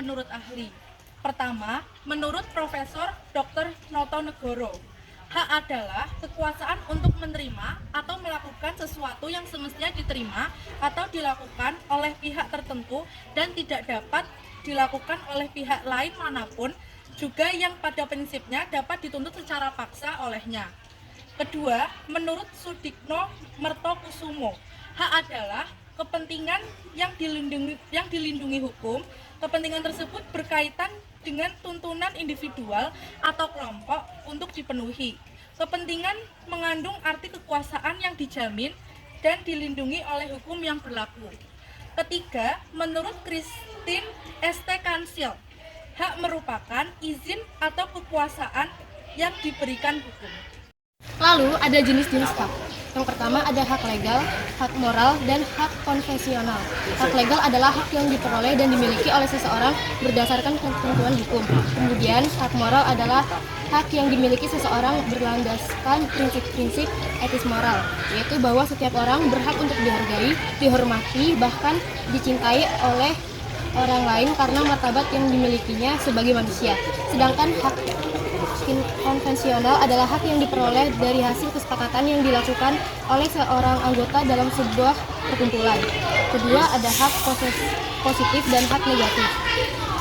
menurut ahli. Pertama, menurut Profesor Dr. Noto Negoro, hak adalah kekuasaan untuk menerima atau melakukan sesuatu yang semestinya diterima atau dilakukan oleh pihak tertentu dan tidak dapat dilakukan oleh pihak lain manapun, juga yang pada prinsipnya dapat dituntut secara paksa olehnya. Kedua, menurut Sudikno Mertokusumo, hak adalah kepentingan yang dilindungi hukum. Kepentingan tersebut berkaitan dengan tuntunan individual atau kelompok untuk dipenuhi. Kepentingan mengandung arti kekuasaan yang dijamin dan dilindungi oleh hukum yang berlaku. Ketiga, menurut Christine St. Kansil, hak merupakan izin atau kekuasaan yang diberikan hukum. Lalu ada jenis-jenis hak. Yang pertama ada hak legal, hak moral, dan hak konvensional. Hak legal adalah hak yang diperoleh dan dimiliki oleh seseorang berdasarkan ketentuan hukum. Kemudian hak moral adalah hak yang dimiliki seseorang berlandaskan prinsip-prinsip etis moral, yaitu bahwa setiap orang berhak untuk dihargai, dihormati, bahkan dicintai oleh orang lain karena martabat yang dimilikinya sebagai manusia. Sedangkan hak konvensional adalah hak yang diperoleh dari hasil kesepakatan yang dilakukan oleh seorang anggota dalam sebuah perkumpulan. Kedua, ada hak positif dan hak negatif.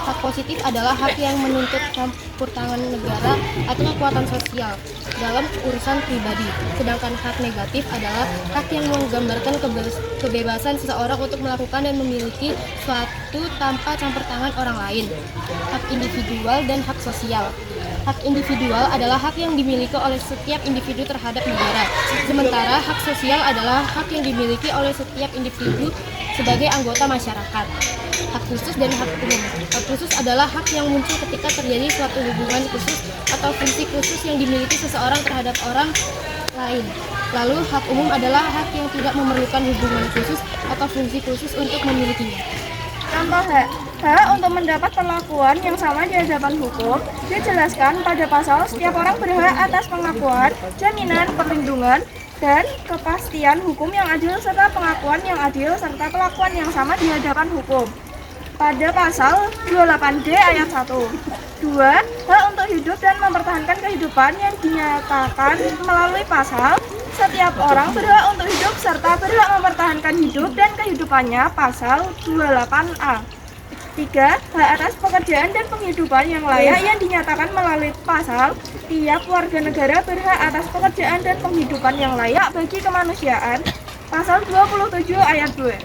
Hak positif adalah hak yang menuntut campur tangan negara atau kekuatan sosial dalam urusan pribadi. Sedangkan hak negatif adalah hak yang menggambarkan kebebasan seseorang untuk melakukan dan memiliki suatu tanpa campur tangan orang lain. Hak individual dan hak sosial. Hak individual adalah hak yang dimiliki oleh setiap individu terhadap negara. Sementara hak sosial adalah hak yang dimiliki oleh setiap individu sebagai anggota masyarakat. Hak khusus dan hak umum. Hak khusus adalah hak yang muncul ketika terjadi suatu hubungan khusus atau fungsi khusus yang dimiliki seseorang terhadap orang lain. Lalu hak umum adalah hak yang tidak memerlukan hubungan khusus atau fungsi khusus untuk memilikinya. Contoh hak untuk mendapat perlakuan yang sama di hadapan hukum dijelaskan pada pasal setiap orang berhak atas pengakuan, jaminan, perlindungan, dan kepastian hukum yang adil serta pengakuan yang adil serta perlakuan yang sama di hadapan hukum. Pada pasal 28D ayat 1. 2. Hak untuk hidup dan mempertahankan kehidupan yang dinyatakan melalui pasal setiap orang berhak untuk hidup serta berhak mempertahankan hidup dan kehidupannya pasal 28A. 3. Hak atas pekerjaan dan penghidupan yang layak yang dinyatakan melalui pasal tiap warga negara berhak atas pekerjaan dan penghidupan yang layak bagi kemanusiaan pasal 27 ayat 2.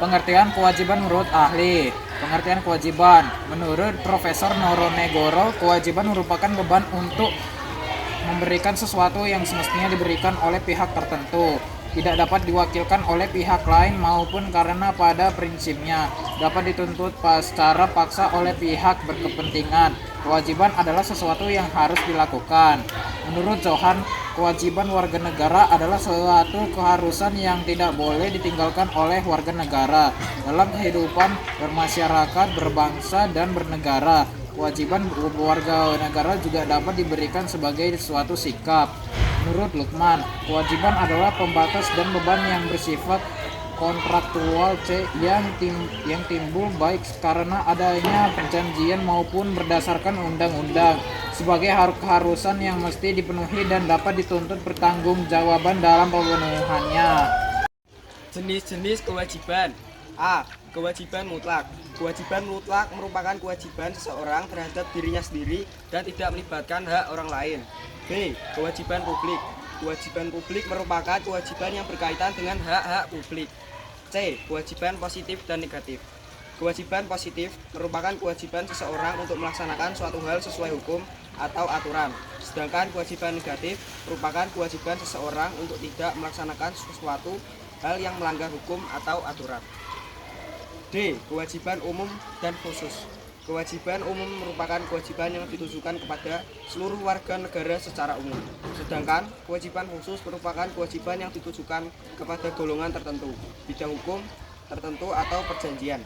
Pengertian kewajiban menurut ahli. Pengertian kewajiban menurut Profesor Noronegoro, kewajiban merupakan beban untuk memberikan sesuatu yang semestinya diberikan oleh pihak tertentu, tidak dapat diwakilkan oleh pihak lain maupun karena pada prinsipnya dapat dituntut secara paksa oleh pihak berkepentingan. Kewajiban adalah sesuatu yang harus dilakukan. Menurut Johan, kewajiban warga negara adalah suatu keharusan yang tidak boleh ditinggalkan oleh warga negara dalam kehidupan bermasyarakat, berbangsa, dan bernegara. Kewajiban warga negara juga dapat diberikan sebagai suatu sikap. Menurut Lukman, kewajiban adalah pembatas dan beban yang bersifat kontraktual yang timbul baik karena adanya perjanjian maupun berdasarkan undang-undang sebagai keharusan yang mesti dipenuhi dan dapat dituntut pertanggungjawaban dalam pemenuhannya. Jenis-jenis kewajiban. A. Kewajiban mutlak. Kewajiban mutlak merupakan kewajiban seseorang terhadap dirinya sendiri dan tidak melibatkan hak orang lain. B. Kewajiban publik. Kewajiban publik merupakan kewajiban yang berkaitan dengan hak-hak publik. C. Kewajiban positif dan negatif. Kewajiban positif merupakan kewajiban seseorang untuk melaksanakan suatu hal sesuai hukum atau aturan. Sedangkan kewajiban negatif merupakan kewajiban seseorang untuk tidak melaksanakan sesuatu hal yang melanggar hukum atau aturan. D. Kewajiban umum dan khusus. Kewajiban umum merupakan kewajiban yang ditujukan kepada seluruh warga negara secara umum. Sedangkan kewajiban khusus merupakan kewajiban yang ditujukan kepada golongan tertentu, bidang hukum tertentu atau perjanjian.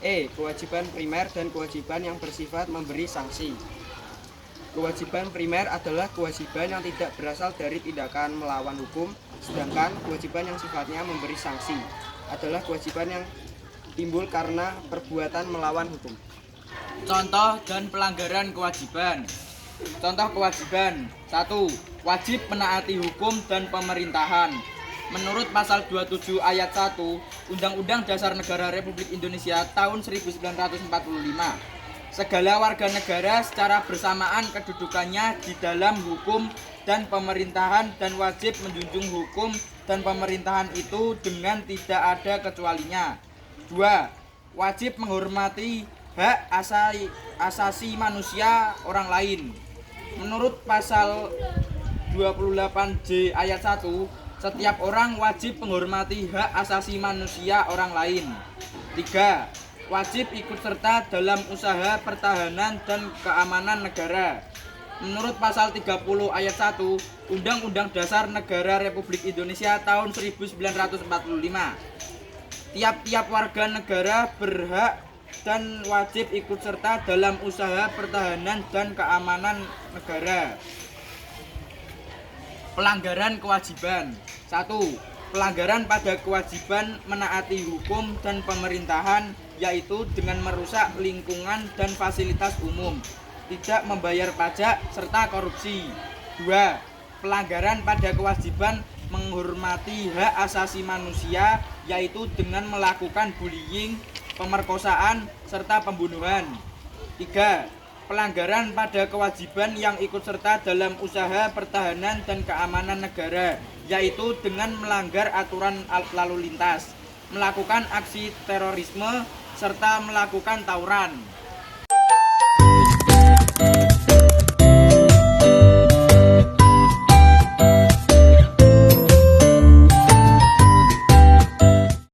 E. Kewajiban primer dan kewajiban yang bersifat memberi sanksi. Kewajiban primer adalah kewajiban yang tidak berasal dari tindakan melawan hukum, sedangkan kewajiban yang sifatnya memberi sanksi adalah kewajiban yang timbul karena perbuatan melawan hukum. Contoh dan pelanggaran kewajiban. Contoh kewajiban. 1. Wajib menaati hukum dan pemerintahan. Menurut pasal 27 ayat 1 Undang-Undang Dasar Negara Republik Indonesia tahun 1945, segala warga negara secara bersamaan kedudukannya di dalam hukum dan pemerintahan dan wajib menjunjung hukum dan pemerintahan itu dengan tidak ada kecualinya. 2. Wajib menghormati hak asasi manusia orang lain. Menurut pasal 28J ayat 1, setiap orang wajib menghormati hak asasi manusia orang lain. 3. Wajib ikut serta dalam usaha pertahanan dan keamanan negara. Menurut pasal 30 ayat 1 Undang-Undang Dasar Negara Republik Indonesia tahun 1945, tiap-tiap warga negara berhak dan wajib ikut serta dalam usaha pertahanan dan keamanan negara. Pelanggaran kewajiban. 1. Pelanggaran pada kewajiban menaati hukum dan pemerintahan, yaitu dengan merusak lingkungan dan fasilitas umum, tidak membayar pajak, serta korupsi. 2. Pelanggaran pada kewajiban menghormati hak asasi manusia, yaitu dengan melakukan bullying, pemerkosaan, serta pembunuhan. 3. Pelanggaran pada kewajiban yang ikut serta dalam usaha pertahanan dan keamanan negara, yaitu dengan melanggar aturan lalu lintas, melakukan aksi terorisme, serta melakukan tawuran.